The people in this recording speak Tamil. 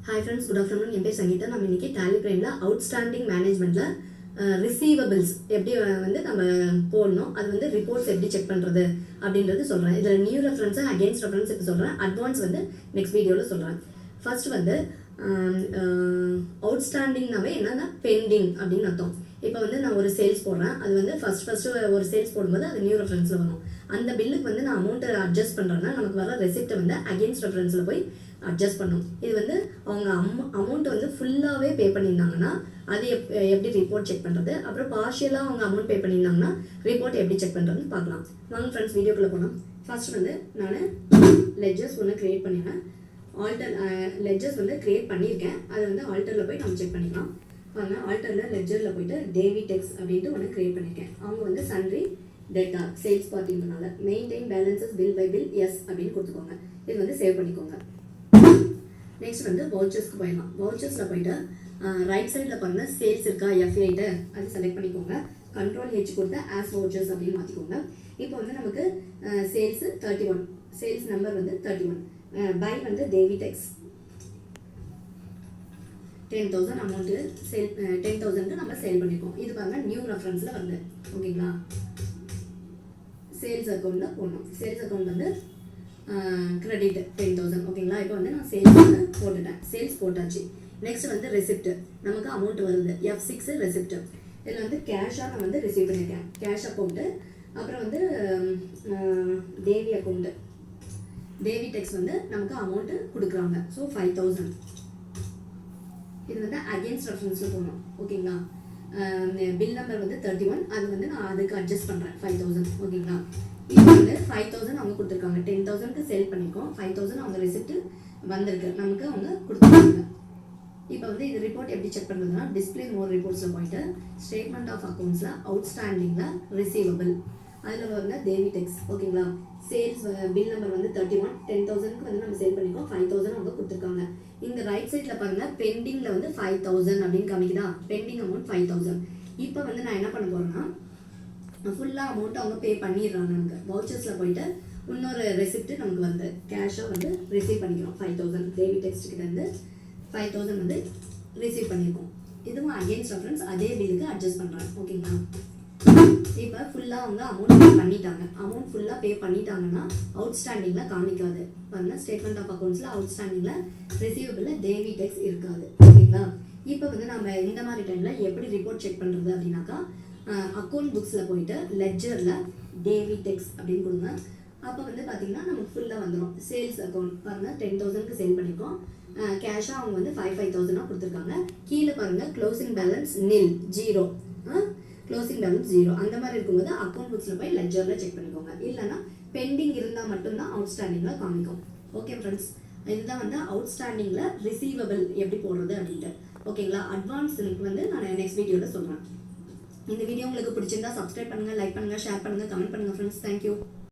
Hi friends, good afternoon. என் பேர் சங்கீதா. நம்ம இன்னைக்கு Tally Prime ல அவுட்ஸ்டாண்டிங் மேனேஜ்மெண்ட்ல ரிசீவபிள்ஸ் எப்படி வந்து நம்ம போடணும், அது வந்து ரிப்போர்ட்ஸ் எப்படி செக் பண்றது அப்படின்றது சொல்றேன். இதுல நியூ ரெஃபரன்ஸ் அகைன்ஸ்ட் ரெஃபரன்ஸ் இப்போ சொல்றேன். அட்வான்ஸ் வந்து நெக்ஸ்ட் வீடியோல சொல்றேன். ஃபர்ஸ்ட் வந்து அவுட்ஸ்டாண்டிங்னாவே என்னன்னா பெண்டிங் அப்படின்னு அர்த்தம். இப்போ வந்து நான் ஒரு சேல்ஸ் போடுறேன், அது வந்து ஃபர்ஸ்ட் ஒரு சேல்ஸ் போடும்போது அது நியூ ரெஃபரன்ஸ்ல வரும். அந்த பில்லுக்கு வந்து நான் அமௌண்ட்டை அட்ஜஸ்ட் பண்ணுறேன்னா நமக்கு வர ரெசிப்டை வந்து அகெயின்ஸ்ட் ரெஃபரன்ஸில் போய் அட்ஜஸ்ட் பண்ணும். இது வந்து அவங்க அமௌண்ட் வந்து ஃபுல்லாகவே பே பண்ணியிருந்தாங்கன்னா அது எப்படி ரிப்போர்ட் செக் பண்ணுறது, அப்புறம் பார்ஷியலாக அவங்க அமௌண்ட் பே பண்ணியிருந்தாங்கன்னா ரிப்போர்ட் எப்படி செக் பண்ணுறதுன்னு பார்க்கலாம். வாங்க ஃப்ரெண்ட்ஸ் வீடியோக்குள்ளே போகலாம். ஃபர்ஸ்ட் வந்து நான் லெட்ஜர்ஸ் ஒன்று க்ரியேட் பண்ணிடுறேன். லெட்ஜர்ஸ் வந்து க்ரியேட் பண்ணியிருக்கேன். அதை வந்து ஆல்டரில் போய் நம்ம செக் பண்ணிக்கலாம். வாங்க ஆல்டரில் லெட்ஜரில் போயிட்டு டேவிடெக்ஸ் அப்படின்ட்டு ஒன்று க்ரியேட் பண்ணியிருக்கேன். அவங்க வந்து சன்ரி டேட்டா சேல்ஸ் பார்த்தீங்கனால maintain balances bill by bill yes அப்படின்னு கொடுத்துக்கோங்க. இது வந்து சேவ் பண்ணிக்கோங்க. நெக்ஸ்ட் வந்து வவுச்சர்ஸ்க்கு போயிடலாம். வவுச்சர்ஸில் போயிட்டு ரைட் சைடில் பாருங்கள் சேல்ஸ் இருக்கா F8 அது செலக்ட் பண்ணிக்கோங்க. கண்ட்ரோல் H கொடுத்து ஆஸ் வவுச்சர்ஸ் அப்படின்னு மாற்றிக்கோங்க. இப்போ வந்து நமக்கு சேல்ஸ் 31, சேல்ஸ் நம்பர் வந்து 31, பை வந்து டேவிடெக்ஸ் 10,000 அமௌண்ட்டு சேல் 10,000க்கு நம்ம சேல் பண்ணியிருக்கோம். இது பாருங்கள் நியூ ரெஃபரன்ஸில் வருது. ஓகேங்களா, சேல்ஸ் அக்கௌண்ட்டில் போடணும். சேல்ஸ் அக்கௌண்ட் வந்து கிரெடிட் 10,000. ஓகேங்களா, இப்போ வந்து நான் சேல்ஸ் வந்து போட்டுட்டேன். சேல்ஸ் போட்டாச்சு. நெக்ஸ்ட் வந்து ரெசிப்ட் நமக்கு அமௌண்ட் வருது F6 ரெசிப்ட். இதில் வந்து கேஷாக நான் வந்து ரிசீவ் பண்ணியிருக்கேன். கேஷ் அக்கௌண்ட்டு, அப்புறம் வந்து தேவி அக்கௌண்ட்டு, டேவிடெக்ஸ் வந்து நமக்கு அமௌண்ட்டு கொடுக்குறாங்க. ஸோ 5,000. இது வந்து அகெயின்ஸ்ட் ரெஃபரன்ஸில் போகணும். ஓகேங்களா, பில் நம்பர் வந்து 31, அது வந்து நான் அதுக்கு அட்ஜஸ்ட் பண்ணுறேன் 5,000. ஓகேங்களா, இப்போ வந்து 5,000 அவங்க கொடுத்துருக்காங்க. 10,000க்கு சேல் பண்ணியிருக்கோம். 5,000 அவங்க ரெசிப்ட் வந்திருக்கு, நமக்கு அவங்க கொடுத்துருக்காங்க. இப்போ வந்து இது ரிப்போர்ட் எப்படி செக் பண்ணுறதுன்னா டிஸ்பிளே மோர் ரிப்போர்ட்ஸில் போயிட்டு ஸ்டேட்மெண்ட் ஆஃப் அக்கௌண்ட்ஸில் அவுட்ஸ்டாண்டிங்கில் ரிசீவபிள் அதில் வந்து டேவிடெக்ஸ். ஓகேங்களா, சேல்ஸ் பில் நம்பர் வந்து 31, 10,000க்கு வந்து நம்ம சேல் பண்ணியிருக்கோம். 5,000 அவங்க கொடுத்துருக்காங்க. இங்கே ரைட் சைடில் பாருங்கள் பெண்டிங்கில் வந்து 5,000 அப்படின்னு காமிக்குதா, பெண்டிங் அமௌண்ட் 5,000. இப்போ வந்து நான் என்ன பண்ண போகிறேன்னா ஃபுல்லாக அமௌண்ட் அவங்க பே பண்ணிடுறாங்க. நமக்கு வவுச்சர்ஸில் போயிட்டு இன்னொரு ரெசிப்ட் நமக்கு வந்து கேஷாக வந்து ரிசீவ் பண்ணிக்கிறோம். 5,000 டேவிடெக்ஸ் கிட்ட இருந்து 5,000 வந்து ரிசீவ் பண்ணியிருக்கோம். இதுவும் அகெயின்ஸ்ட் ரெஃபரன்ஸ் அதே பில்லுக்கு அட்ஜஸ்ட் பண்ணுறாங்க. ஓகேங்களா, இப்போ ஃபுல்லாக அவங்க அமௌண்ட் பே பண்ணிட்டாங்க. அமௌண்ட் ஃபுல்லாக பே பண்ணிட்டாங்கன்னா அவுட்ஸ்டாண்டிங்கில் காமிக்காது. பாருங்கள் ஸ்டேட்மெண்ட் ஆஃப் அக்கௌண்ட்ஸில் அவுட்ஸ்டாண்டிங்கில் ரிசீவபிளில் டேவிடெக்ஸ் இருக்காது. ஓகேங்களா, இப்போ வந்து நம்ம இந்த மாதிரி டைமில் எப்படி ரிப்போர்ட் செக் பண்ணுறது அப்படின்னாக்கா அக்கௌண்ட் புக்ஸில் போயிட்டு லெட்ஜரில் டேவிடெக்ஸ் அப்படின்னு கொடுங்க. அப்போ வந்து பார்த்தீங்கன்னா நமக்கு ஃபுல்லாக வந்துடும். சேல்ஸ் அக்கௌண்ட் பாருங்கள் 10,000க்கு சேல் பண்ணியிருக்கோம். கேஷாக அவங்க வந்து 5,000 கொடுத்துருக்காங்க. கீழே பாருங்கள் க்ளோசிங் பேலன்ஸ் நில் 0, க்ளோசிங் பேலன்ஸ் 0 அந்த மாதிரி இருக்கும்போது அக்கௌண்ட் புக்ஸில் போய் லெட்ஜரில் செக் பண்ணிக்கோங்க. இல்லைனா பெண்டிங் இருந்தால் மட்டும்தான் அவுட்ஸ்டாண்டிங்கில் காமிக்கும். ஓகே ஃப்ரெண்ட்ஸ், இதுதான் வந்து அவுட்ஸ்டாண்டிங்கில் ரிசீவபிள் எப்படி போடுறது அப்படின்ட்டு. ஓகேங்களா, அட்வான்ஸ் வந்து நான் நெக்ஸ்ட் வீடியோவில் சொல்கிறேன். இந்த வீடியோ உங்களுக்கு பிடிச்சிருந்தா சப்ஸ்கிரைப் பண்ணுங்கள், லைக் பண்ணுங்கள், ஷேர் பண்ணுங்கள், கமெண்ட் பண்ணுங்கள் ஃப்ரெண்ட்ஸ். தேங்க்யூ.